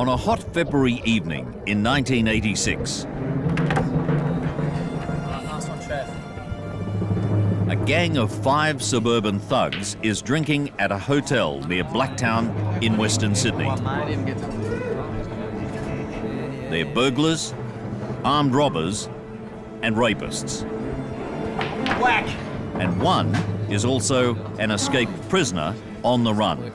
On a hot February evening in 1986, a gang of 5 suburban thugs is drinking at a hotel near Blacktown in Western Sydney. They're burglars, armed robbers and rapists. Whack! And one is also an escaped prisoner on the run.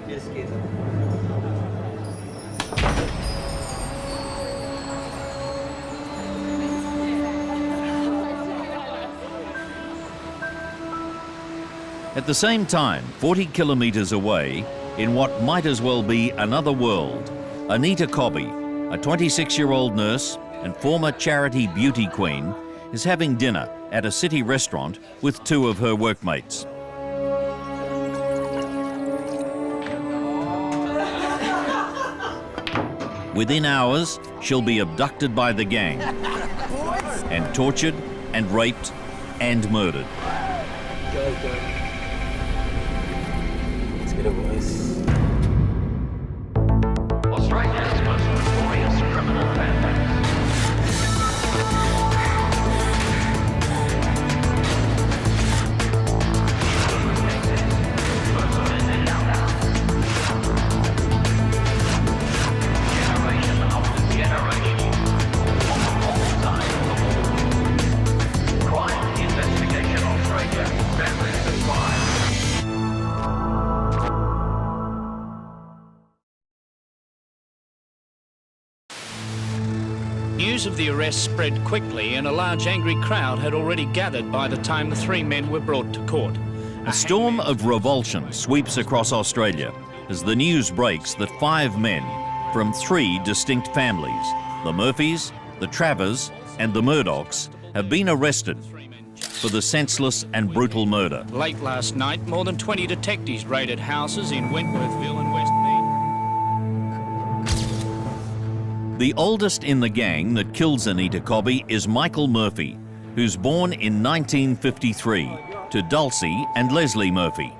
At the same time, 40 kilometres away, in what might as well be another world, Anita Cobby, a 26-year-old nurse and former charity beauty queen, is having dinner at a city restaurant with 2 of her workmates. Within hours, she'll be abducted by the gang and tortured and raped and murdered. Go, go. Let's get a voice. Australia's most notorious criminal family. Generation after generation. On all sides of the war. Crime investigation Australia. Families of crime. News of the arrest spread quickly and a large angry crowd had already gathered by the time the 3 men were brought to court. A storm of revulsion sweeps across Australia as the news breaks that 5 men from 3 distinct families, the Murphys, the Travers and the Murdochs, have been arrested for the senseless and brutal murder. Late last night, more than 20 detectives raided houses in Wentworthville and Westmead. The oldest in the gang that kills Anita Cobby is Michael Murphy, who's born in 1953 to Dulcie and Leslie Murphy.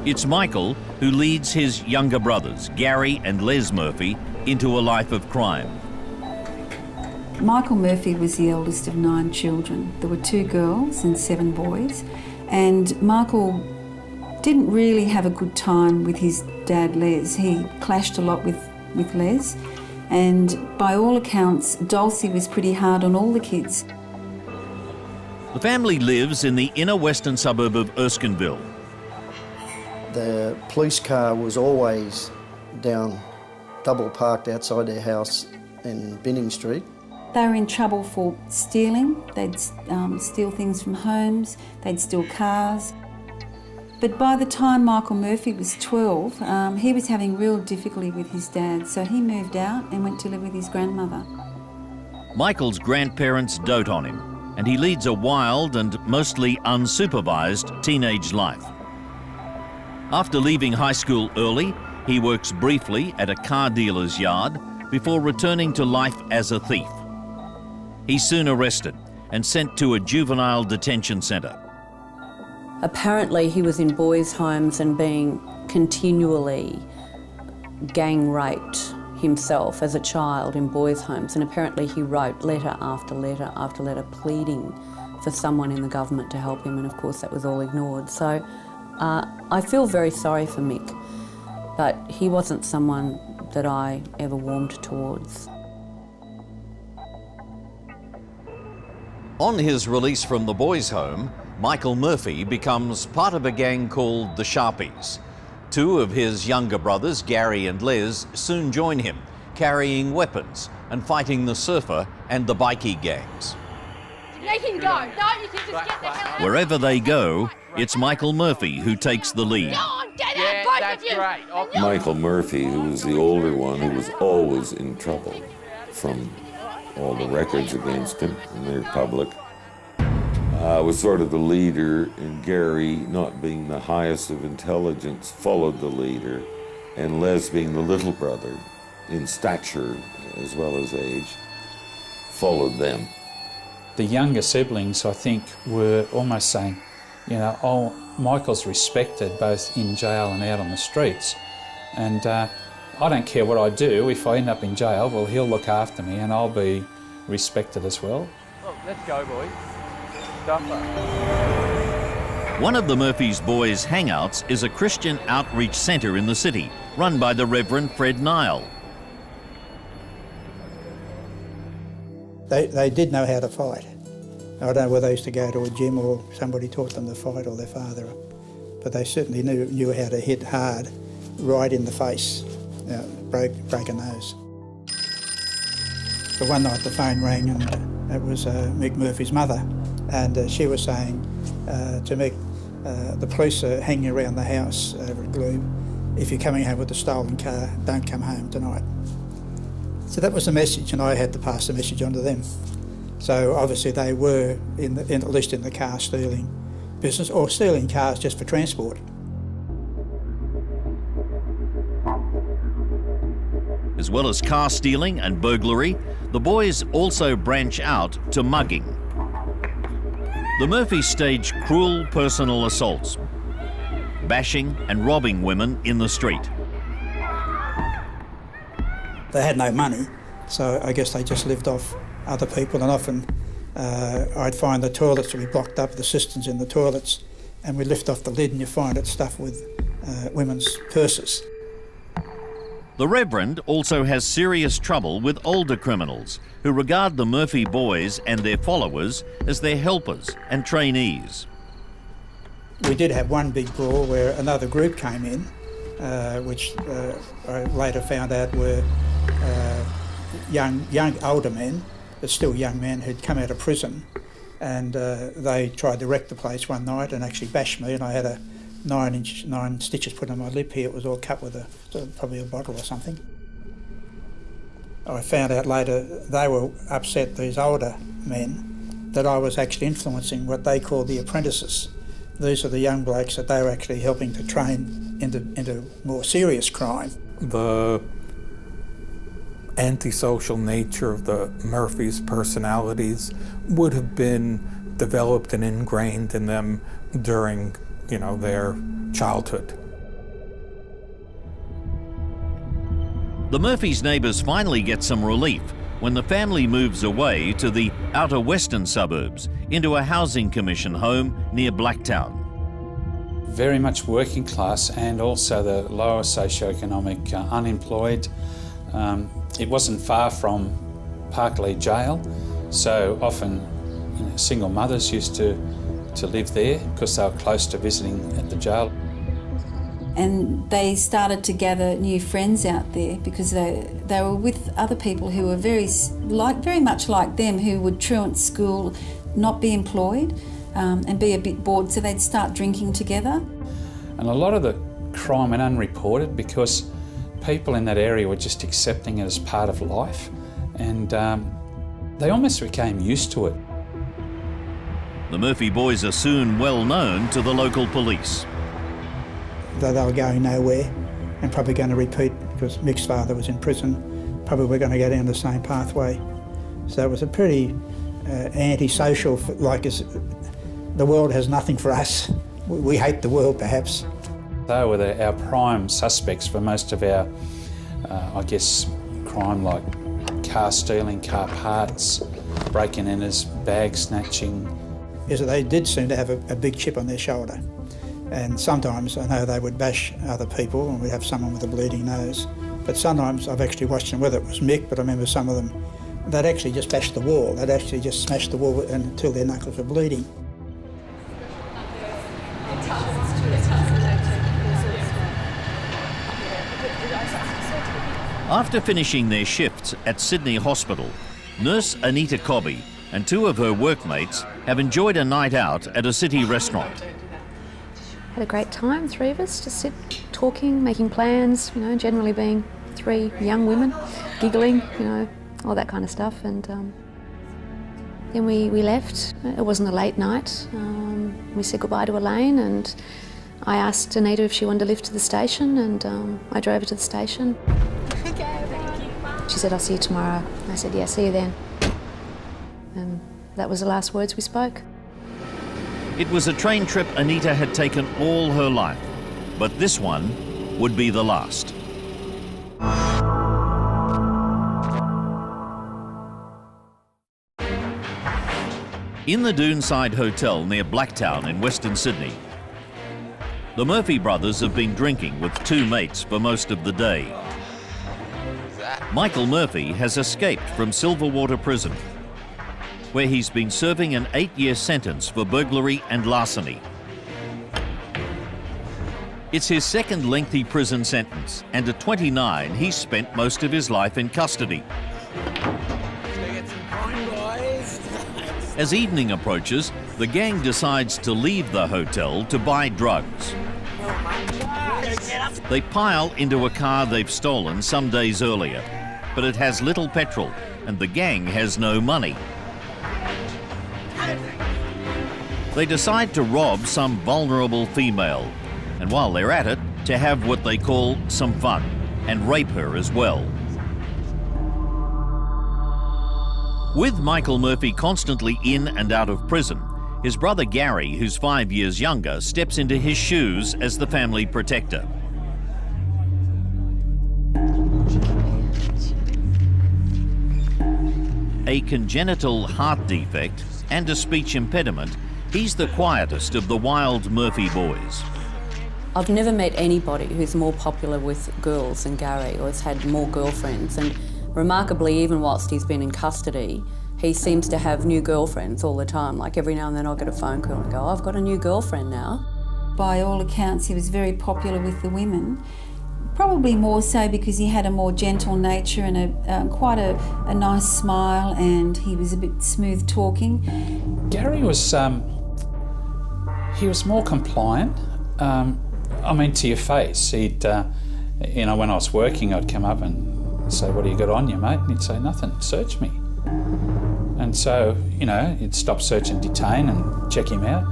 It's Michael who leads his younger brothers, Gary and Les Murphy, into a life of crime. Michael Murphy was the eldest of 9 children. There were 2 girls and 7 boys, and Michael didn't really have a good time with his dad Les. He clashed a lot with Les, and by all accounts Dulcie was pretty hard on all the kids. The family lives in the inner western suburb of Erskineville. The police car was always down, double parked outside their house in Binning Street. They were in trouble for stealing. They'd steal things from homes, they'd steal cars. But by the time Michael Murphy was 12, he was having real difficulty with his dad, so he moved out and went to live with his grandmother. Michael's grandparents dote on him, and he leads a wild and mostly unsupervised teenage life. After leaving high school early, he works briefly at a car dealer's yard before returning to life as a thief. He's soon arrested and sent to a juvenile detention centre. Apparently he was in boys' homes and being continually gang raped himself as a child in boys' homes, and apparently he wrote letter after letter after letter pleading for someone in the government to help him, and of course that was all ignored. So I feel very sorry for Mick, but he wasn't someone that I ever warmed towards. On his release from the boys' home, Michael Murphy becomes part of a gang called the Sharpies. 2 of his younger brothers, Gary and Les, soon join him, carrying weapons and fighting the surfer and the bikie gangs. Let him go. No, you can just get the hell out. Wherever they go, it's Michael Murphy who takes the lead. Go on, get out, both that's of you. great. Okay. Michael Murphy, who was the older one, who was always in trouble from all the records against him, and they're public, was sort of the leader, and Gary, not being the highest of intelligence, followed the leader, and Les, being the little brother, in stature as well as age, followed them. The younger siblings, I think, were almost saying, you know, oh, Michael's respected both in jail and out on the streets, And I don't care what I do, if I end up in jail, well, he'll look after me and I'll be respected as well. Oh, let's go, boys. Stuffer. One of the Murphy's Boys' hangouts is a Christian outreach centre in the city, run by the Reverend Fred Nile. They did know how to fight. I don't know whether they used to go to a gym or somebody taught them to fight, or their father, but they certainly knew how to hit hard, right in the face, break a nose. But one night the phone rang and it was Mick Murphy's mother, and she was saying to Mick, the police are hanging around the house over at Glebe. If you're coming home with a stolen car, don't come home tonight. So that was the message, and I had to pass the message on to them. So obviously they were, at least in the car stealing business, or stealing cars just for transport. As well as car stealing and burglary, the boys also branch out to mugging. The Murphys stage cruel personal assaults, bashing and robbing women in the street. They had no money, so I guess they just lived off other people, and often I'd find the toilets would be blocked up, the cisterns in the toilets, and we'd lift off the lid and you find it stuffed with women's purses. The Reverend also has serious trouble with older criminals who regard the Murphy boys and their followers as their helpers and trainees. We did have one big brawl where another group came in, which I later found out were young older men, but still young men who'd come out of prison, and they tried to wreck the place one night and actually bashed me, and I had a 9 stitches put on my lip here. It was all cut with probably a bottle or something. I found out later they were upset, these older men, that I was actually influencing what they called the apprentices. These are the young blokes that they were actually helping to train into more serious crime. The antisocial nature of the Murphys' personalities would have been developed and ingrained in them during, their childhood. The Murphys' neighbours finally get some relief when the family moves away to the outer western suburbs into a housing commission home near Blacktown. Very much working class, and also the lower socioeconomic unemployed. It wasn't far from Parklea Jail, so often single mothers used to live there because they were close to visiting at the jail. And they started to gather new friends out there because they were with other people who were very much like them, who would truant school, not be employed, and be a bit bored, so they'd start drinking together. And a lot of the crime went unreported because people in that area were just accepting it as part of life, and they almost became used to it. The Murphy boys are soon well known to the local police. Though they were going nowhere and probably going to repeat, because Mick's father was in prison, probably we're going to go down the same pathway. So it was a pretty antisocial, the world has nothing for us. We hate the world, perhaps. They were our prime suspects for most of our, crime, like car stealing, car parts, breaking in, bag snatching. Is that they did seem to have a big chip on their shoulder. And sometimes I know they would bash other people, and we'd have someone with a bleeding nose. But sometimes I've actually watched them, whether it was Mick, but I remember some of them, they'd actually just bash the wall. They'd actually just smash the wall until their knuckles were bleeding. After finishing their shifts at Sydney Hospital, nurse Anita Cobby and 2 of her workmates have enjoyed a night out at a city restaurant. Had a great time, 3 of us, just talking, making plans, generally being 3 young women, giggling, all that kind of stuff. And then we left. It wasn't a late night. We said goodbye to Elaine, and I asked Anita if she wanted to lift to the station, and I drove her to the station. Okay, thank you. She said, I'll see you tomorrow. I said, yeah, see you then. And that was the last words we spoke. It was a train trip Anita had taken all her life, but this one would be the last. In the Doonside Hotel near Blacktown in Western Sydney, the Murphy brothers have been drinking with two mates for most of the day. Michael Murphy has escaped from Silverwater Prison, where he's been serving an 8-year sentence for burglary and larceny. It's his second lengthy prison sentence, and at 29, he's spent most of his life in custody. As evening approaches, the gang decides to leave the hotel to buy drugs. They pile into a car they've stolen some days earlier, but it has little petrol, and the gang has no money. They decide to rob some vulnerable female, and while they're at it, to have what they call some fun, and rape her as well. With Michael Murphy constantly in and out of prison, his brother Gary, who's 5 years younger, steps into his shoes as the family protector. A congenital heart defect and a speech impediment, he's the quietest of the wild Murphy boys. I've never met anybody who's more popular with girls than Gary, or has had more girlfriends, and remarkably, even whilst he's been in custody, he seems to have new girlfriends all the time. Like every now and then I'll get a phone call and go, oh, I've got a new girlfriend now. By all accounts, he was very popular with the women, probably more so because he had a more gentle nature and quite a nice smile, and he was a bit smooth talking. Gary was, he was more compliant. I mean, to your face. He'd, you know, when I was working, I'd come up and say, what do you got on you, mate? And he'd say, nothing, search me. And so, you know, he'd stop, search and detain and check him out.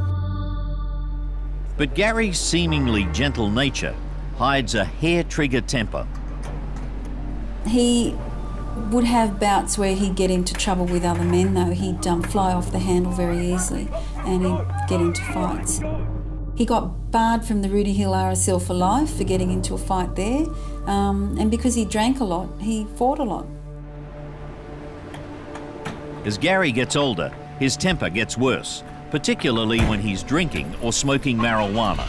But Gary's seemingly gentle nature hides a hair-trigger temper. He would have bouts where he'd get into trouble with other men, though. He'd fly off the handle very easily, and he'd get into fights. He got barred from the Rudy Hill RSL for life for getting into a fight there, and because he drank a lot, he fought a lot. As Gary gets older, his temper gets worse, particularly when he's drinking or smoking marijuana.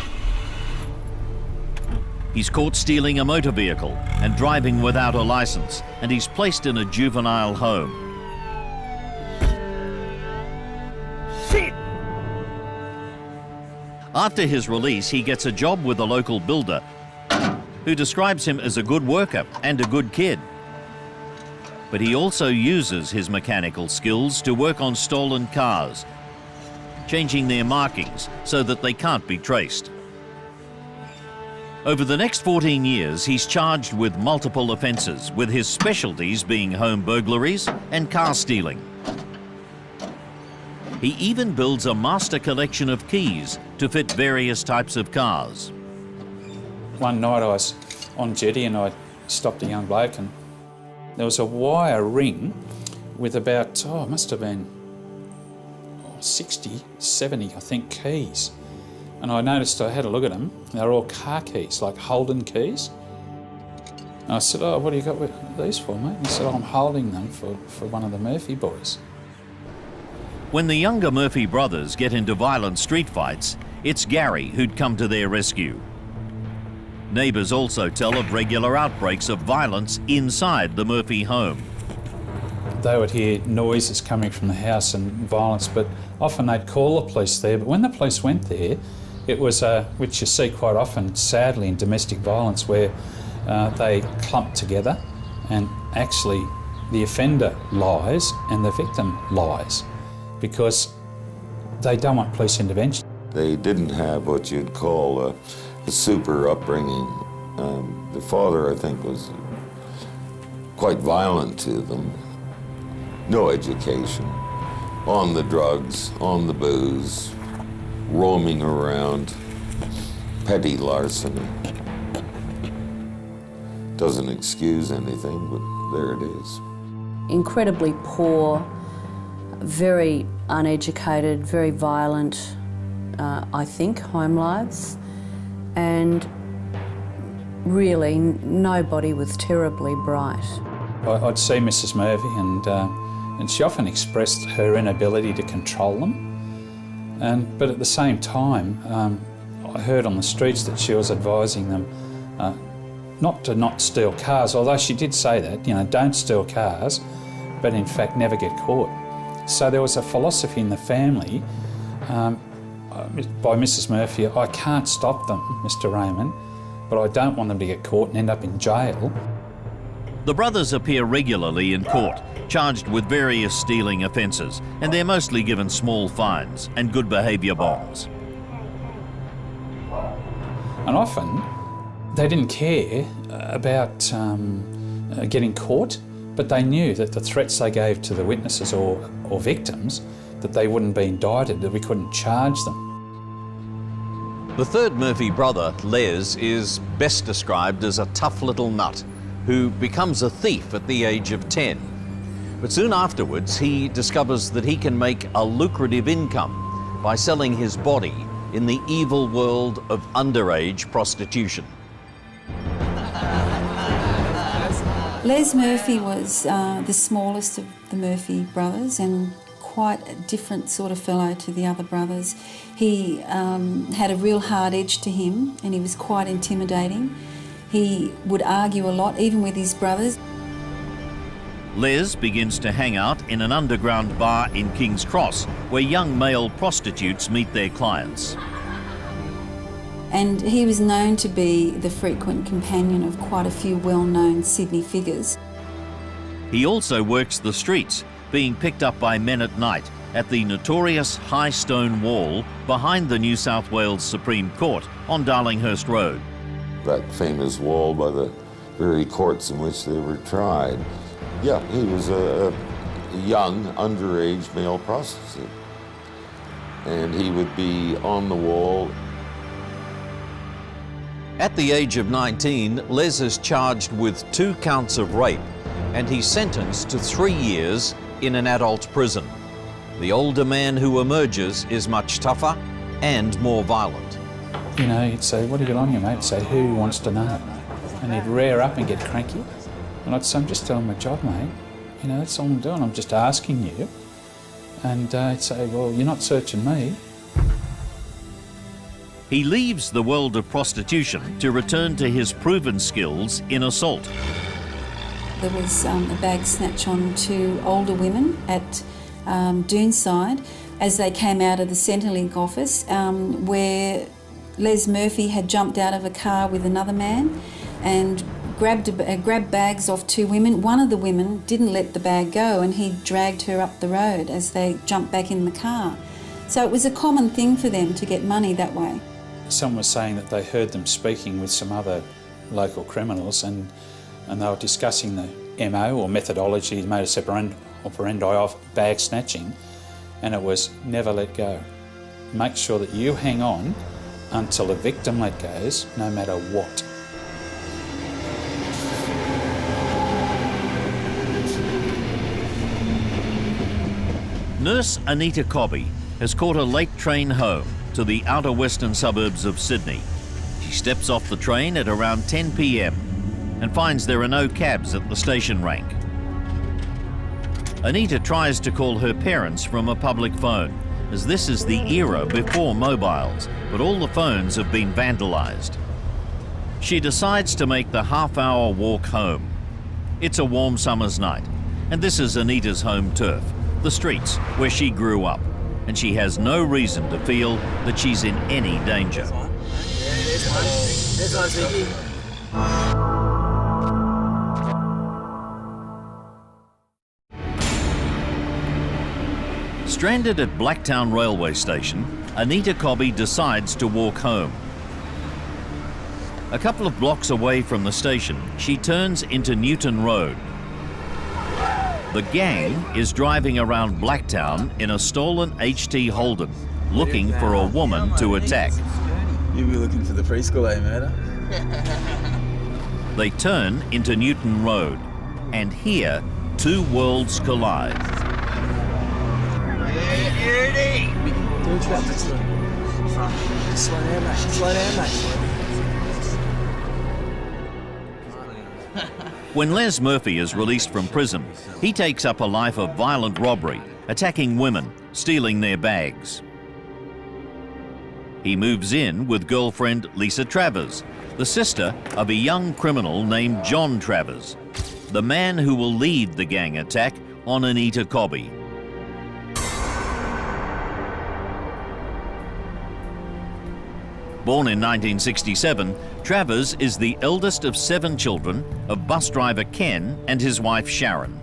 He's caught stealing a motor vehicle and driving without a license, and he's placed in a juvenile home. Shit! After his release, he gets a job with a local builder who describes him as a good worker and a good kid. But he also uses his mechanical skills to work on stolen cars, changing their markings so that they can't be traced. Over the next 14 years, he's charged with multiple offences, with his specialties being home burglaries and car stealing. He even builds a master collection of keys to fit various types of cars. One night I was on jetty and I stopped a young bloke, and there was a wire ring with about, it must have been 60, 70, I think, keys. And I noticed, I had a look at them, they were all car keys, like Holden keys. And I said, oh, what do you got with these for, mate? And he said, oh, I'm holding them for one of the Murphy boys. When the younger Murphy brothers get into violent street fights, it's Gary who'd come to their rescue. Neighbours also tell of regular outbreaks of violence inside the Murphy home. They would hear noises coming from the house and violence, but often they'd call the police there. But when the police went there, it was, which you see quite often, sadly, in domestic violence, where they clump together and actually the offender lies and the victim lies because they don't want police intervention. They didn't have what you'd call a super upbringing. The father, I think, was quite violent to them. No education, on the drugs, on the booze, roaming around, petty larceny. Doesn't excuse anything, but there it is. Incredibly poor, very uneducated, very violent, I think, home lives. And really, nobody was terribly bright. I'd see Mrs. Murphy and And she often expressed her inability to control them. But at the same time, I heard on the streets that she was advising them not to steal cars, although she did say that, don't steal cars, but in fact never get caught. So there was a philosophy in the family by Mrs. Murphy, I can't stop them, Mr. Raymond, but I don't want them to get caught and end up in jail. The brothers appear regularly in court, charged with various stealing offences, and they're mostly given small fines and good behaviour bonds. And often they didn't care about getting caught, but they knew that the threats they gave to the witnesses or victims, that they wouldn't be indicted, that we couldn't charge them. The third Murphy brother, Les, is best described as a tough little nut who becomes a thief at the age of 10. But soon afterwards, he discovers that he can make a lucrative income by selling his body in the evil world of underage prostitution. Les Murphy was the smallest of the Murphy brothers and quite a different sort of fellow to the other brothers. He had a real hard edge to him and he was quite intimidating. He would argue a lot, even with his brothers. Les begins to hang out in an underground bar in King's Cross where young male prostitutes meet their clients. And he was known to be the frequent companion of quite a few well-known Sydney figures. He also works the streets, being picked up by men at night at the notorious High Stone Wall behind the New South Wales Supreme Court on Darlinghurst Road. That famous wall by the very courts in which they were tried. Yeah, he was a young, underage male prostitute. And he would be on the wall. At the age of 19, Les is charged with 2 counts of rape and he's sentenced to 3 years in an adult prison. The older man who emerges is much tougher and more violent. He'd say, what have you got on you, mate? He'd say, who wants to know? And he'd rear up and get cranky. And I'd say, I'm just doing my job, mate. That's all I'm doing. I'm just asking you. And he'd say, well, you're not searching me. He leaves the world of prostitution to return to his proven skills in assault. There was a bag snatch on 2 older women at Doonside as they came out of the Centrelink office where Les Murphy had jumped out of a car with another man and grabbed bags off 2 women. One of the women didn't let the bag go and he dragged her up the road as they jumped back in the car. So it was a common thing for them to get money that way. Some were saying that they heard them speaking with some other local criminals and they were discussing the MO or methodology, the modus operandi of bag snatching, and it was never let go. Make sure that you hang on until the victim let goes, no matter what. Nurse Anita Cobby has caught a late train home to the outer western suburbs of Sydney. She steps off the train at around 10 p.m. and finds there are no cabs at the station rank. Anita tries to call her parents from a public phone, as this is the era before mobiles, but all the phones have been vandalised. She decides to make the half-hour walk home. It's a warm summer's night, and this is Anita's home turf, the streets where she grew up, and she has no reason to feel that she's in any danger. This one's Vicky. Stranded at Blacktown railway station, Anita Cobby decides to walk home. A couple of blocks away from the station, she turns into Newton Road. The gang is driving around Blacktown in a stolen HT Holden, looking for a woman to attack. You'll be looking for the preschool, eh, murder? They turn into Newton Road, and here, 2 worlds collide. Don't you have to slow down, mate. Slow down, mate. When Les Murphy is released from prison, he takes up a life of violent robbery, attacking women, stealing their bags. He moves in with girlfriend Lisa Travers, the sister of a young criminal named John Travers, the man who will lead the gang attack on Anita Cobby. Born in 1967, Travers is the eldest of 7 children of bus driver Ken and his wife Sharon.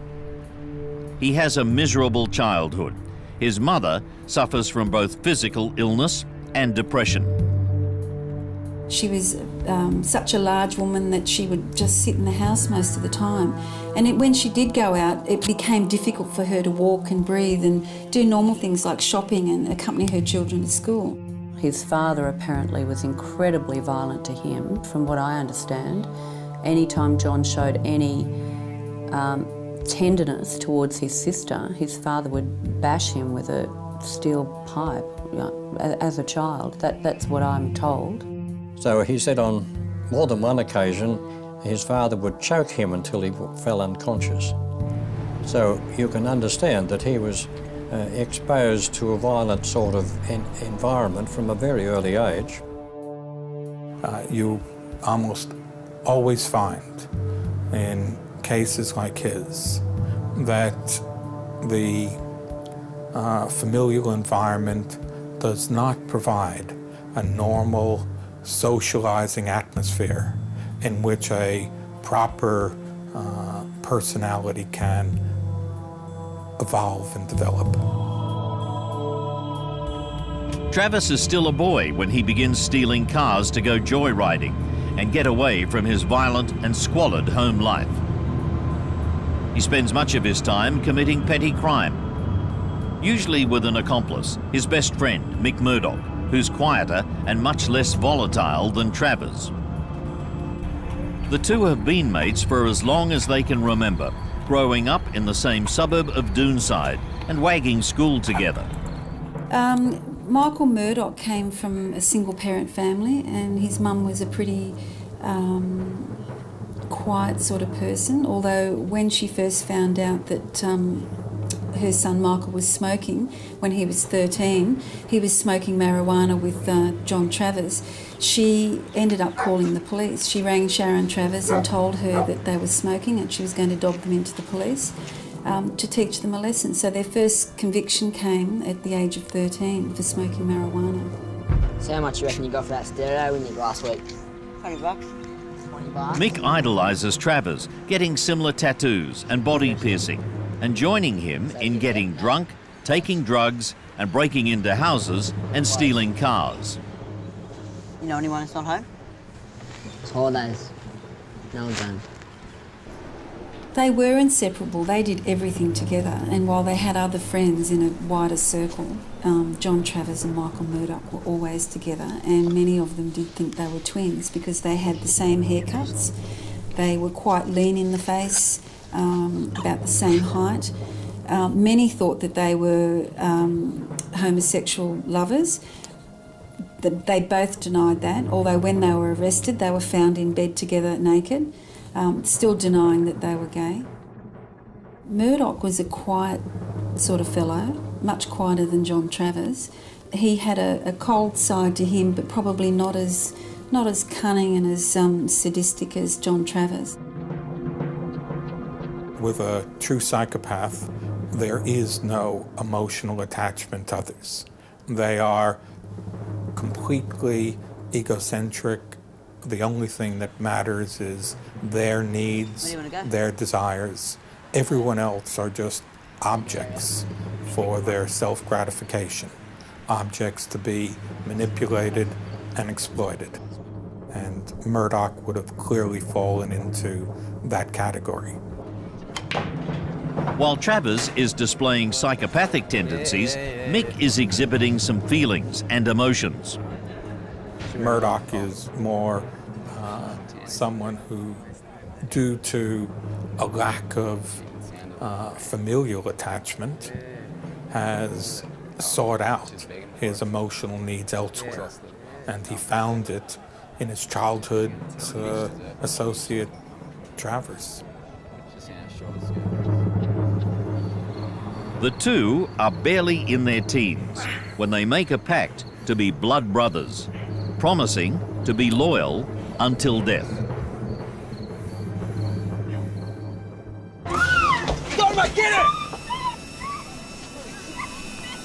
He has a miserable childhood. His mother suffers from both physical illness and depression. She was such a large woman that she would just sit in the house most of the time. And when she did go out, it became difficult for her to walk and breathe and do normal things like shopping and accompany her children to school. His father apparently was incredibly violent to him, from what I understand. Anytime John showed any tenderness towards his sister, his father would bash him with a steel pipe, you know, as a child. That's what I'm told. So he said on more than one occasion his father would choke him until he fell unconscious. So you can understand that he was exposed to a violent sort of environment from a very early age. You almost always find in cases like his that the familial environment does not provide a normal socializing atmosphere in which a proper personality can evolve and develop. Travis is still a boy when he begins stealing cars to go joyriding and get away from his violent and squalid home life. He spends much of his time committing petty crime, usually with an accomplice, his best friend, Mick Murdoch, who's quieter and much less volatile than Travers. The two have been mates for as long as they can remember, growing up in the same suburb of Doonside and wagging school together. Michael Murdoch came from a single-parent family, and his mum was a pretty quiet sort of person, although when she first found out that her son Michael was smoking when he was 13, he was smoking marijuana with John Travers, she ended up calling the police. She rang Sharon Travers and told her that they were smoking and she was going to dob them into the police to teach them a lesson. So their first conviction came at the age of 13 for smoking marijuana. So how much do you reckon you got for that stereo we did last week? $20. $20. Mick idolises Travers, getting similar tattoos and body piercing, and joining him in getting drunk, taking drugs, and breaking into houses and stealing cars. You know anyone that's not home? It's holidays. No one's home. They were inseparable. They did everything together, and while they had other friends in a wider circle, John Travers and Michael Murdoch were always together, and many of them did think they were twins because they had the same haircuts. They were quite lean in the face, about the same height. Many thought that they were homosexual lovers. They both denied that, although when they were arrested they were found in bed together naked, still denying that they were gay. Murdoch was a quiet sort of fellow, much quieter than John Travers. He had a cold side to him, but probably not as cunning and as sadistic as John Travers. With a true psychopath, there is no emotional attachment to others. They are completely egocentric. The only thing that matters is their needs, their desires. Everyone else are just objects for their self-gratification, objects to be manipulated and exploited. And Murdoch would have clearly fallen into that category. While Travers is displaying psychopathic tendencies, Mick is exhibiting some feelings and emotions. Murdoch is more someone who, due to a lack of familial attachment, has sought out his emotional needs elsewhere. And he found it in his childhood associate Travers. The two are barely in their teens when they make a pact to be blood brothers, promising to be loyal until death. Get it!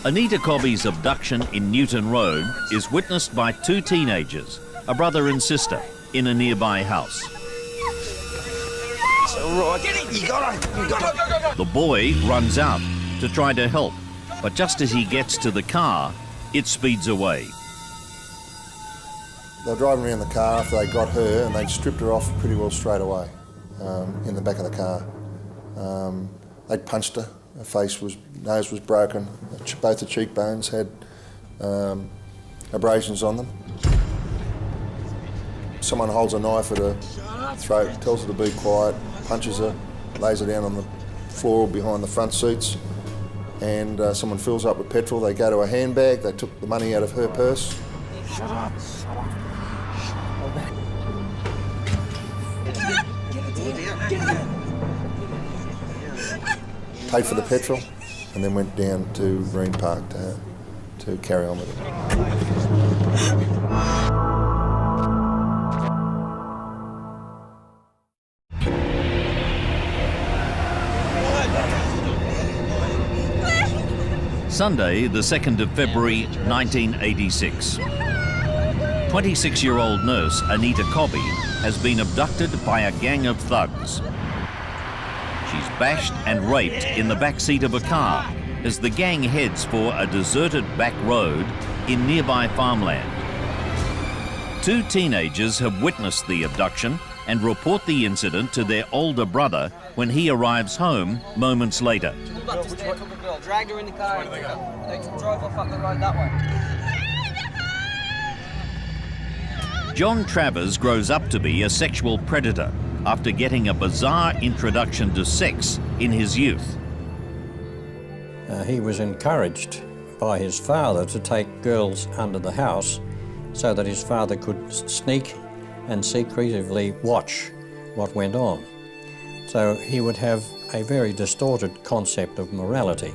Anita Cobby's abduction in Newton Road is witnessed by two teenagers, a brother and sister, in a nearby house. It's all right. Get it! You got it! You got it! The boy runs out to try to help, but just as he gets to the car, it speeds away. They were driving around the car after they got her, and they stripped her off pretty well straight away in the back of the car. They'd punched her. Her nose was broken. Both the cheekbones had abrasions on them. Someone holds a knife at her throat, tells her to be quiet, punches her, lays her down on the floor behind the front seats, and someone fills up with petrol. They go to a handbag. They took the money out of her purse. Shut up. Paid for the petrol, and then went down to Green Park to carry on with it. Sunday, the 2nd of February, 1986. 26-year-old nurse Anita Cobby has been abducted by a gang of thugs. She's bashed and raped in the back seat of a car as the gang heads for a deserted back road in nearby farmland. Two teenagers have witnessed the abduction and report the incident to their older brother when he arrives home moments later. Dragged her in the car and they drove off up the road that way. John Travers grows up to be a sexual predator after getting a bizarre introduction to sex in his youth. He was encouraged by his father to take girls under the house so that his father could sneak and secretively watch what went on. So he would have a very distorted concept of morality.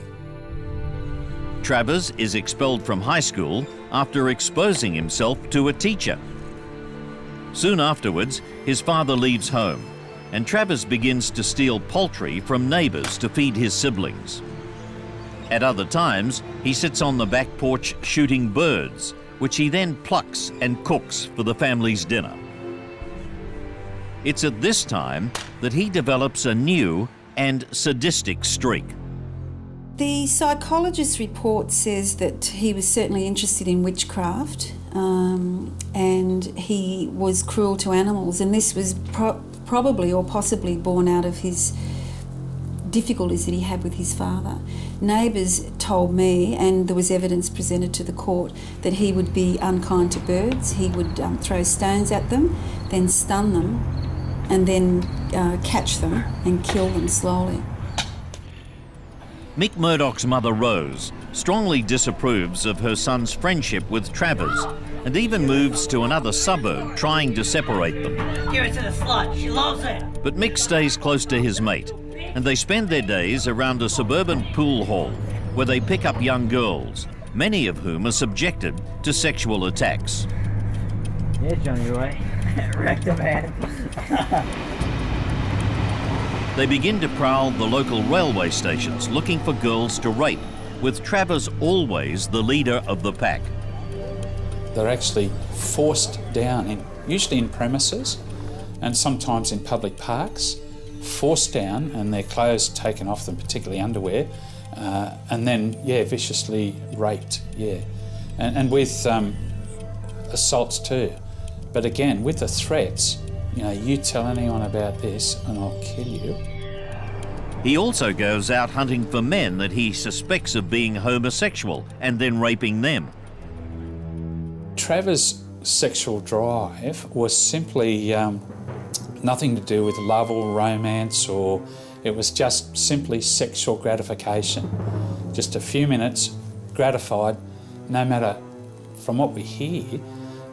Travers is expelled from high school after exposing himself to a teacher. Soon afterwards, his father leaves home, and Travers begins to steal poultry from neighbours to feed his siblings. At other times, he sits on the back porch shooting birds, which he then plucks and cooks for the family's dinner. It's at this time that he develops a new and sadistic streak. The psychologist's report says that he was certainly interested in witchcraft, and he was cruel to animals, and this was probably or possibly born out of his difficulties that he had with his father. Neighbours told me, and there was evidence presented to the court, that he would be unkind to birds. He would throw stones at them, then stun them, and then catch them and kill them slowly. Mick Murdoch's mother, Rose, strongly disapproves of her son's friendship with Travers and even moves to another suburb trying to separate them. Give it to the slut, she loves it. But Mick stays close to his mate, and they spend their days around a suburban pool hall where they pick up young girls, many of whom are subjected to sexual attacks. Yeah, Johnny Roy. Wrecked a man. They begin to prowl the local railway stations looking for girls to rape, with Travers always the leader of the pack. They're actually forced down, usually in premises and sometimes in public parks, forced down and their clothes taken off them, particularly underwear, and then, viciously raped, And with assaults too. But again, with the threats, you tell anyone about this and I'll kill you. He also goes out hunting for men that he suspects of being homosexual and then raping them. Travers' sexual drive was simply nothing to do with love or romance, or it was just simply sexual gratification. Just a few minutes, gratified, no matter, from what we hear,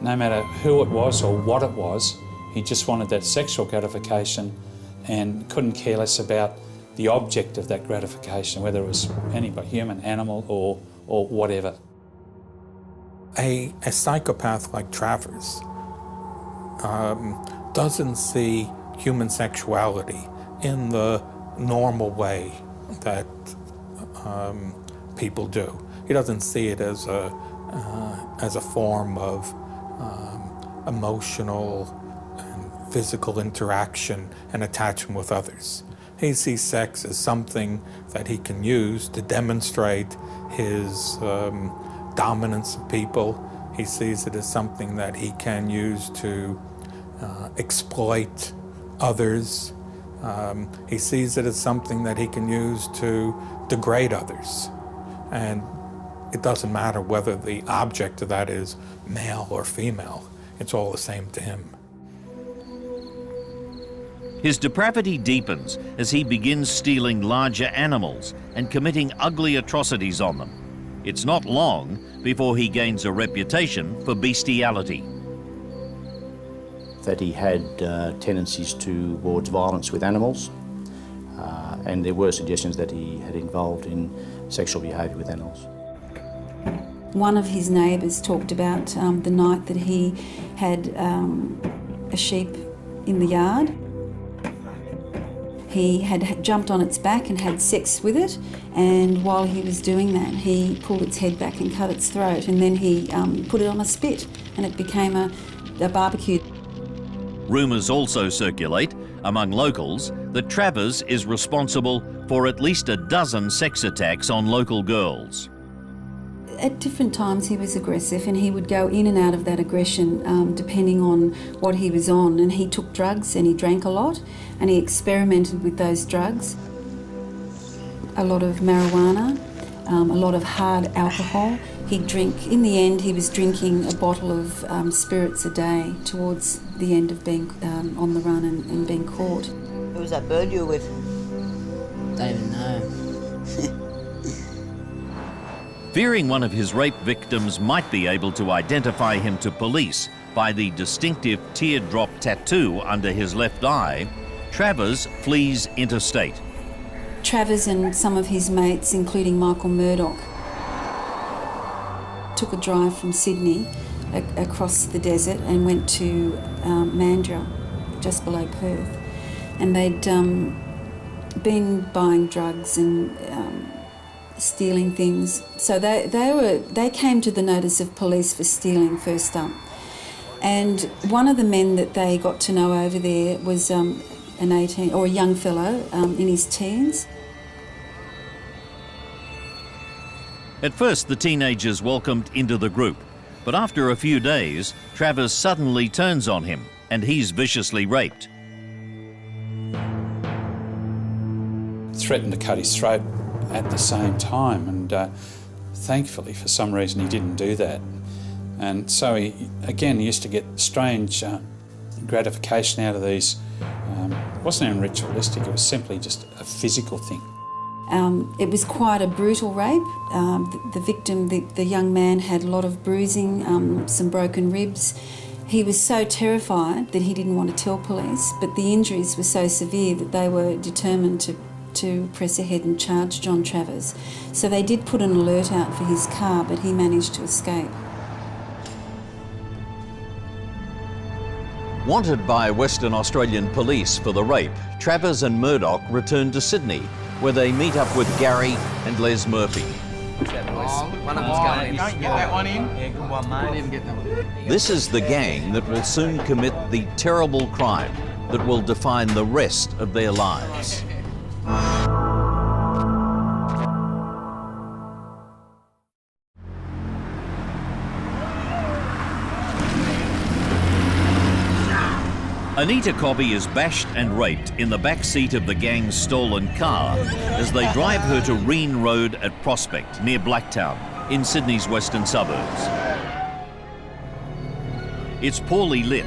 no matter who it was or what it was, he just wanted that sexual gratification and couldn't care less about the object of that gratification, whether it was anybody, human, animal, or whatever. A psychopath like Travers doesn't see human sexuality in the normal way that people do. He doesn't see it as a form of emotional and physical interaction and attachment with others. He sees sex as something that he can use to demonstrate his dominance of people. He sees it as something that he can use to exploit others. He sees it as something that he can use to degrade others. And it doesn't matter whether the object of that is male or female. It's all the same to him. His depravity deepens as he begins stealing larger animals and committing ugly atrocities on them. It's not long before he gains a reputation for bestiality. That he had tendencies towards violence with animals, and there were suggestions that he had involved in sexual behaviour with animals. One of his neighbours talked about the night that he had a sheep in the yard. He had jumped on its back and had sex with it, and while he was doing that, he pulled its head back and cut its throat, and then he put it on a spit, and it became a barbecue. Rumours also circulate among locals that Travers is responsible for at least a dozen sex attacks on local girls. At different times he was aggressive, and he would go in and out of that aggression depending on what he was on, and he took drugs and he drank a lot and he experimented with those drugs. A lot of marijuana, a lot of hard alcohol. He'd drink, in the end he was drinking a bottle of spirits a day towards the end of being on the run and being caught. Who was that bird you were with? Don't even know. Fearing one of his rape victims might be able to identify him to police by the distinctive teardrop tattoo under his left eye, Travers flees interstate. Travers and some of his mates, including Michael Murdoch, took a drive from Sydney across the desert and went to Mandurah, just below Perth. And they'd been buying drugs and stealing things. So they came to the notice of police for stealing first up. And one of the men that they got to know over there was a young fellow in his teens. At first, the teenagers welcomed into the group, but after a few days, Travers suddenly turns on him and he's viciously raped. Threatened to cut his throat at the same time, and thankfully for some reason he didn't do that. And so he used to get strange gratification out of these. It wasn't even ritualistic, it was simply just a physical thing. It was quite a brutal rape. The victim, the young man, had a lot of bruising, some broken ribs. He was so terrified that he didn't want to tell police, but the injuries were so severe that they were determined to press ahead and charge John Travers. So they did put an alert out for his car, but he managed to escape. Wanted by Western Australian police for the rape, Travers and Murdoch return to Sydney, where they meet up with Gary and Les Murphy. One of them's going in. Don't get that one in. Yeah, good one, mate. Didn't even get that one. This is the gang that will soon commit the terrible crime that will define the rest of their lives. Anita Cobby is bashed and raped in the back seat of the gang's stolen car as they drive her to Reen Road at Prospect, near Blacktown, in Sydney's western suburbs. It's poorly lit,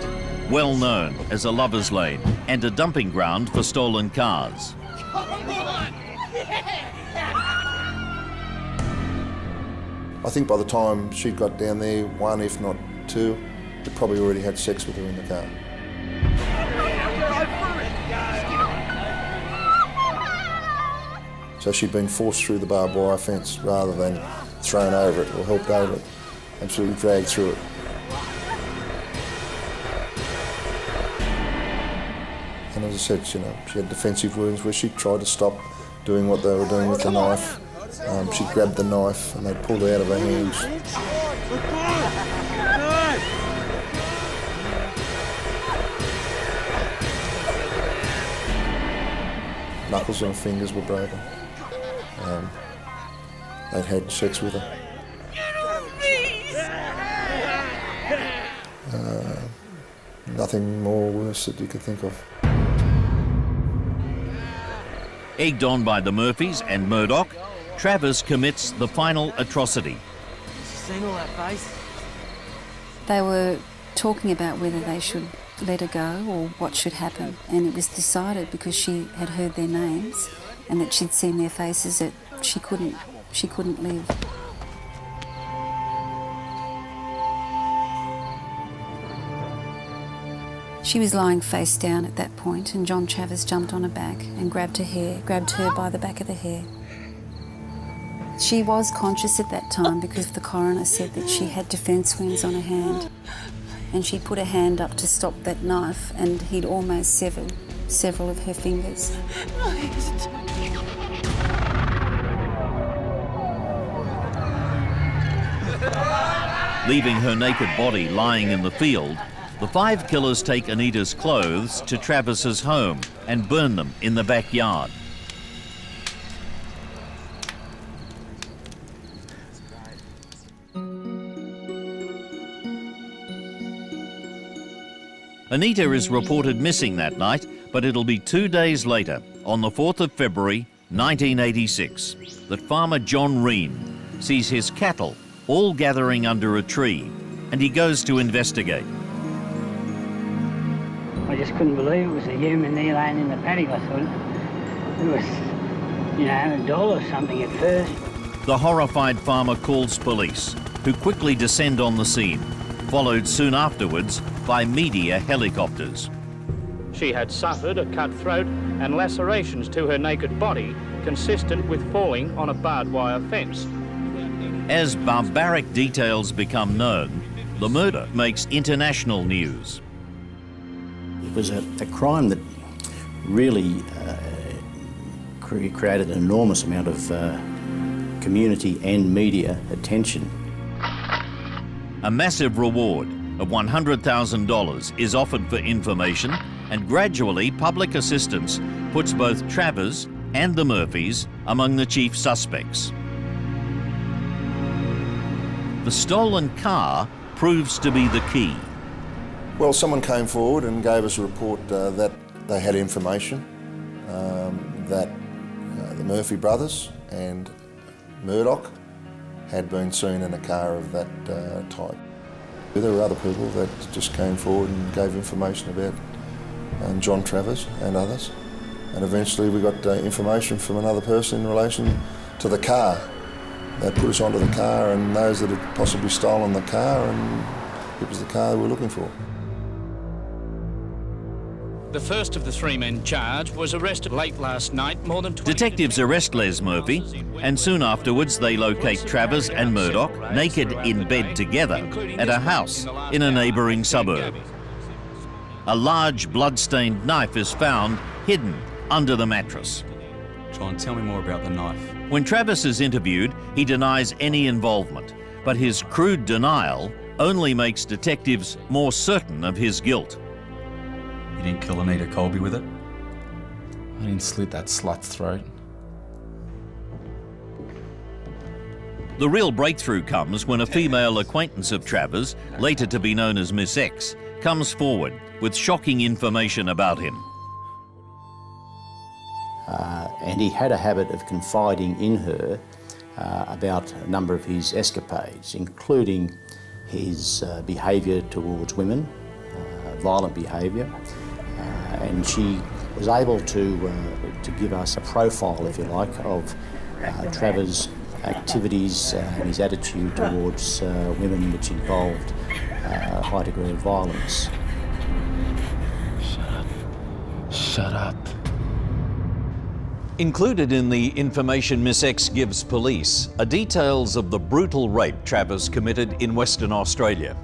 well known as a lover's lane and a dumping ground for stolen cars. I think by the time she got down there, one if not two, they probably already had sex with her in the car. So she'd been forced through the barbed wire fence rather than thrown over it or helped over it. Absolutely dragged through it. And as I said, she had defensive wounds where she tried to stop doing what they were doing with the knife. She grabbed the knife and they pulled it out of her hands. Knuckles and fingers were broken. They'd had sex with her. Nothing more worse that you could think of. Egged on by the Murphys and Murdoch, Travers commits the final atrocity. Seen all that face? They were talking about whether they should let her go or what should happen, and it was decided, because she had heard their names and that she'd seen their faces, that she couldn't live. She was lying face down at that point, and John Travers jumped on her back and grabbed her by the back of the hair. She was conscious at that time because the coroner said that she had defence wounds on her hand, and she put her hand up to stop that knife and he'd almost severed several of her fingers. Leaving her naked body lying in the field, the 5 killers take Anita's clothes to Travis's home and burn them in the backyard. Anita is reported missing that night, but it'll be 2 days later, on the 4th of February 1986, that farmer John Reen sees his cattle all gathering under a tree, and he goes to investigate. I just couldn't believe it was a human there laying in the paddock. I thought it was, a doll or something at first. The horrified farmer calls police, who quickly descend on the scene, followed soon afterwards by media helicopters. She had suffered a cut throat and lacerations to her naked body, consistent with falling on a barbed wire fence. As barbaric details become known, the murder makes international news. It was a crime that really created an enormous amount of community and media attention. A massive reward of $100,000 is offered for information, and gradually public assistance puts both Travers and the Murphys among the chief suspects. The stolen car proves to be the key. Well, someone came forward and gave us a report that they had information that the Murphy brothers and Murdoch had been seen in a car of that type. There were other people that just came forward and gave information about John Travers and others. And eventually we got information from another person in relation to the car. They put us onto the car and those that had possibly stolen the car, and it was the car they were looking for. The first of the 3 men charged was arrested late last night, more than 20... Detectives arrest Les Murphy, and soon afterwards they locate Travers and Murdoch naked in bed together at a house in a neighbouring suburb. A large blood-stained knife is found hidden under the mattress. John, tell me more about the knife. When Travers is interviewed, he denies any involvement, but his crude denial only makes detectives more certain of his guilt. You didn't kill Anita Cobby with it? I didn't slit that slut's throat. The real breakthrough comes when a female acquaintance of Travers, later to be known as Miss X, comes forward with shocking information about him. And he had a habit of confiding in her about a number of his escapades, including his behaviour towards women, violent behaviour, and she was able to give us a profile, if you like, of Travers' activities and his attitude towards women, which involved a high degree of violence. Shut up. Shut up. Included in the information Miss X gives police are details of the brutal rape Travers committed in Western Australia.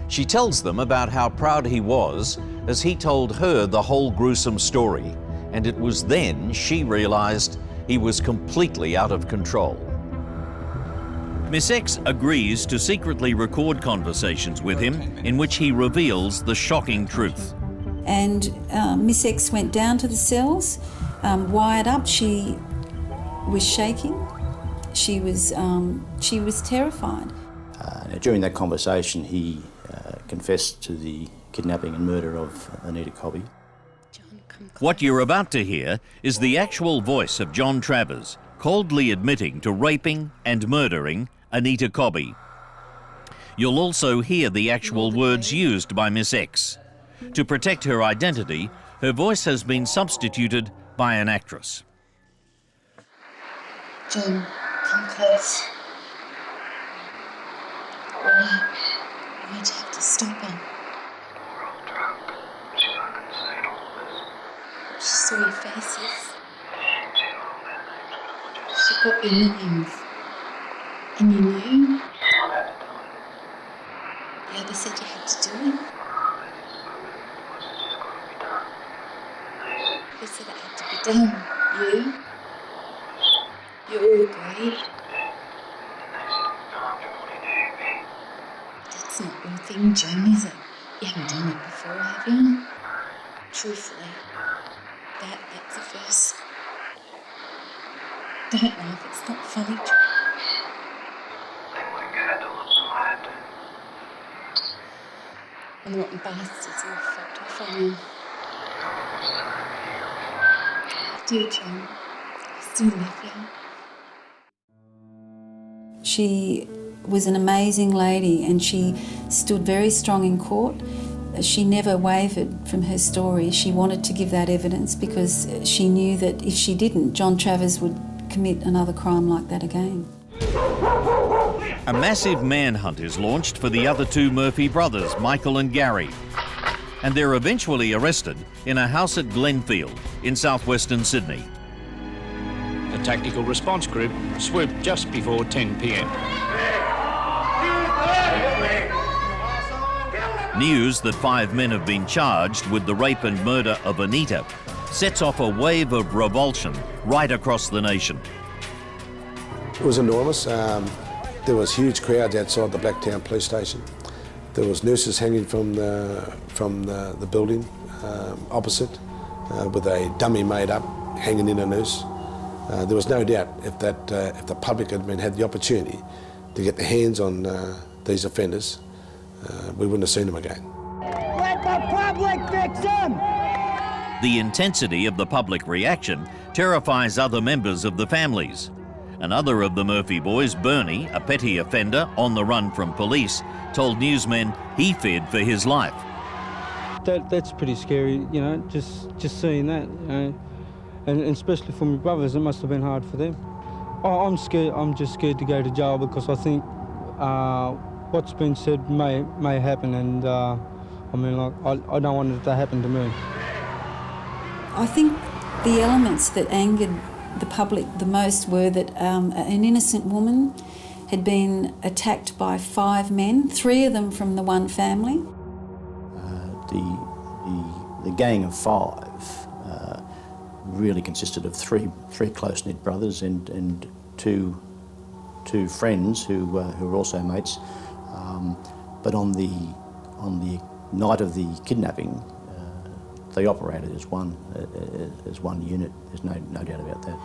She tells them about how proud he was as he told her the whole gruesome story, and it was then she realised he was completely out of control. Miss X agrees to secretly record conversations with him in which he reveals the shocking truth. And Miss X went down to the cells, wired up. She was shaking. She was terrified. During that conversation, he confessed to the kidnapping and murder of Anita Cobby. What you're about to hear is the actual voice of John Travers, coldly admitting to raping and murdering Anita Cobby. You'll also hear the actual words used by Miss X. To protect her identity, her voice has been substituted by an actress. John, come close. Why'd you have to stop her? She saw your faces. She got your names. And you knew? The other said you had to do it. Who said it had to be done? You? You all agreed? That's not your thing, John, is it? You haven't done it before, have you? Truthfully, that's the first. Don't laugh, it's not funny, John. And the rotten bastards all fucked off on you. I do, John. I still love you. She was an amazing lady and she stood very strong in court. She never wavered from her story. She wanted to give that evidence because she knew that if she didn't, John Travers would commit another crime like that again. A massive manhunt is launched for the other two Murphy brothers, Michael and Gary. And they're eventually arrested in a house at Glenfield in southwestern Sydney. The tactical response group swooped just before 10 p.m. News that 5 men have been charged with the rape and murder of Anita sets off a wave of revulsion right across the nation. It was enormous. There was huge crowds outside the Blacktown police station. There was nurses hanging from the building opposite with a dummy made up hanging in a noose. There was no doubt if the public had had the opportunity to get their hands on these offenders, we wouldn't have seen them again. Let the public fix them! The intensity of the public reaction terrifies other members of the families. Another of the Murphy boys, Bernie, a petty offender on the run from police, told newsmen he feared for his life. That's pretty scary, you know, just seeing that, you know, and especially for my brothers, it must have been hard for them. I'm scared. I'm just scared to go to jail because I think what's been said may happen, and I mean, like, I don't want it to happen to me. I think the elements that angered the public the most were that an innocent woman had been attacked by 5 men, 3 of them from the one family. The gang of 5 really consisted of three close-knit brothers and two friends who were also mates. But on the night of the kidnapping, they operated as one unit. There's no doubt about that.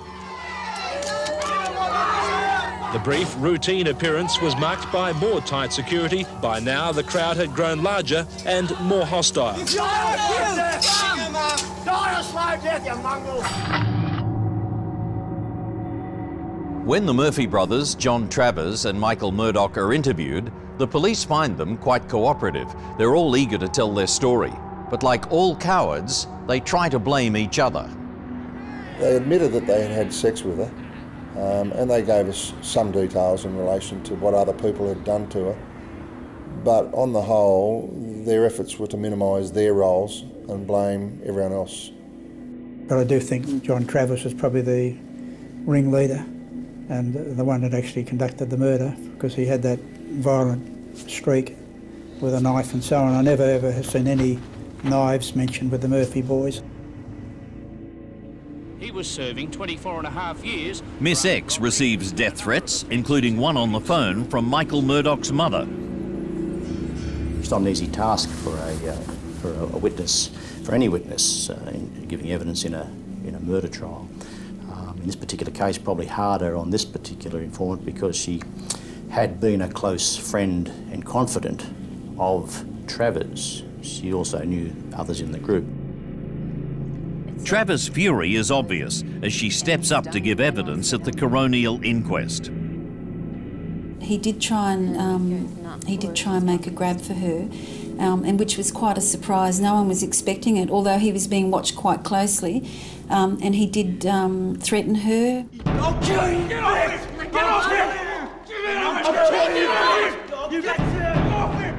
The brief, routine appearance was marked by more tight security. By now, the crowd had grown larger and more hostile. When the Murphy brothers, John Travers and Michael Murdoch, are interviewed, the police find them quite cooperative. They're all eager to tell their story. But like all cowards, they try to blame each other. They admitted that they had had sex with her, and they gave us some details in relation to what other people had done to her. But on the whole, their efforts were to minimise their roles and blame everyone else. But I do think John Travers was probably the ringleader and the one that actually conducted the murder, because he had that violent streak with a knife and so on. I never ever have seen any knives mentioned with the Murphy boys. He was serving 24.5 years. Miss X receives death threats, including one on the phone from Michael Murdoch's mother. It's not an easy task for a witness, for any witness, in giving evidence in a murder trial. In this particular case, probably harder on this particular informant because she had been a close friend and confidant of Travers. She also knew others in the group. Travers' fury is obvious as she steps up to give evidence at the coronial inquest. He did try and make a grab for her, and which was quite a surprise. No one was expecting it, although he was being watched quite closely. And he did threaten her. I'll kill you! Get off him! Get off him! Get off him!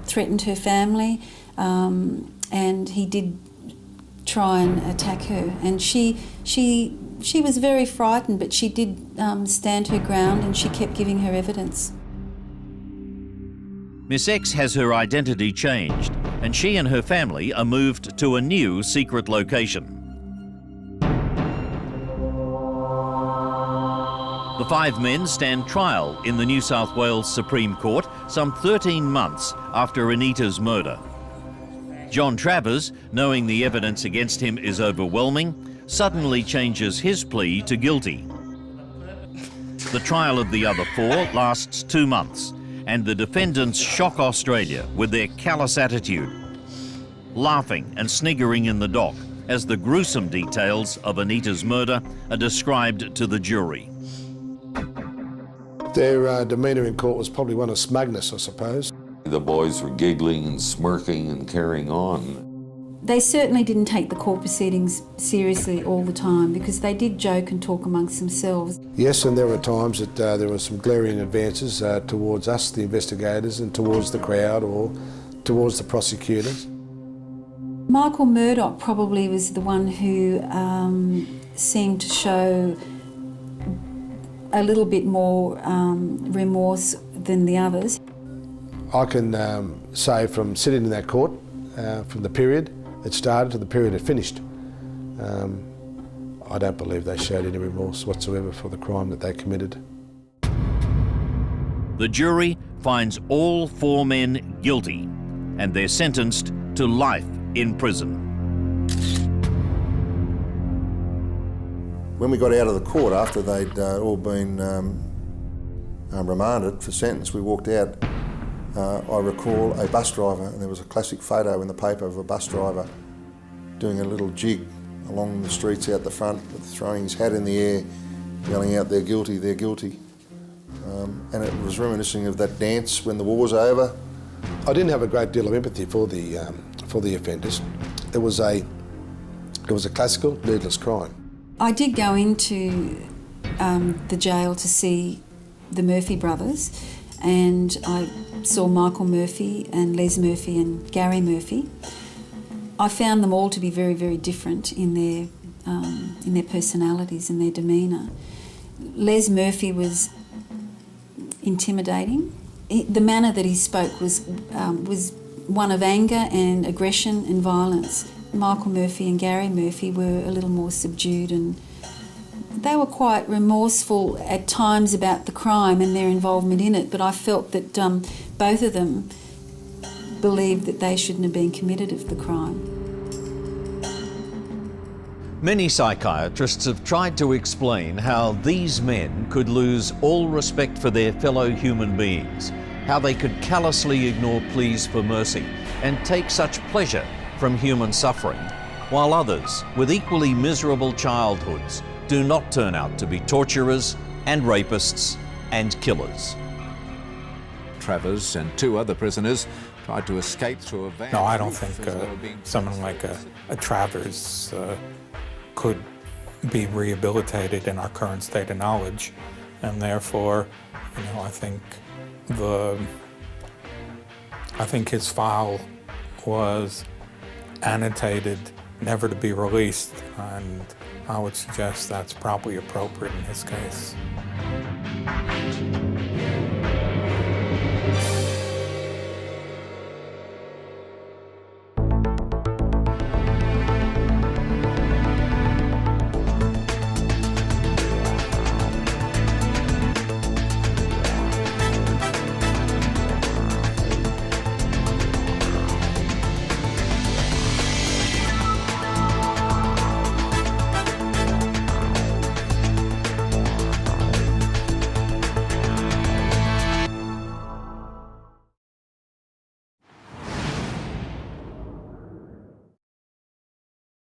Threatened her family, and he did try and attack her. And she was very frightened, but she did stand her ground and she kept giving her evidence. Miss X has her identity changed, and she and her family are moved to a new secret location. The 5 men stand trial in the New South Wales Supreme Court some 13 months after Anita's murder. John Travers, knowing the evidence against him is overwhelming, suddenly changes his plea to guilty. The trial of the other 4 lasts 2 months, and the defendants shock Australia with their callous attitude, laughing and sniggering in the dock as the gruesome details of Anita's murder are described to the jury. Their demeanour in court was probably one of smugness, I suppose. The boys were giggling and smirking and carrying on. They certainly didn't take the court proceedings seriously all the time, because they did joke and talk amongst themselves. Yes, and there were times that there were some glaring advances towards us, the investigators, and towards the crowd or towards the prosecutors. Michael Murdoch probably was the one who seemed to show a little bit more remorse than the others. I can say from sitting in that court, from the period it started to the period it finished, I don't believe they showed any remorse whatsoever for the crime that they committed. The jury finds all 4 men guilty, and they're sentenced to life in prison. When we got out of the court after they'd all been remanded for sentence, we walked out. I recall a bus driver, and there was a classic photo in the paper of a bus driver doing a little jig along the streets out the front, throwing his hat in the air, yelling out, "They're guilty, they're guilty." And it was reminiscing of that dance when the war was over. I didn't have a great deal of empathy for the offenders. It was a classical, needless crime. I did go into the jail to see the Murphy brothers, and I saw Michael Murphy and Les Murphy and Gary Murphy. I found them all to be very, very different in their personalities and their demeanour. Les Murphy was intimidating. The manner that he spoke was one of anger and aggression and violence. Michael Murphy and Gary Murphy were a little more subdued, and they were quite remorseful at times about the crime and their involvement in it, but I felt that both of them believed that they shouldn't have been committed of the crime. Many psychiatrists have tried to explain how these men could lose all respect for their fellow human beings, how they could callously ignore pleas for mercy and take such pleasure from human suffering, while others with equally miserable childhoods do not turn out to be torturers and rapists and killers. Travers and 2 other prisoners tried to escape through a van. No, I don't think someone like a Travers could be rehabilitated in our current state of knowledge, and therefore, I think his file was annotated never to be released, and I would suggest that's probably appropriate in his case.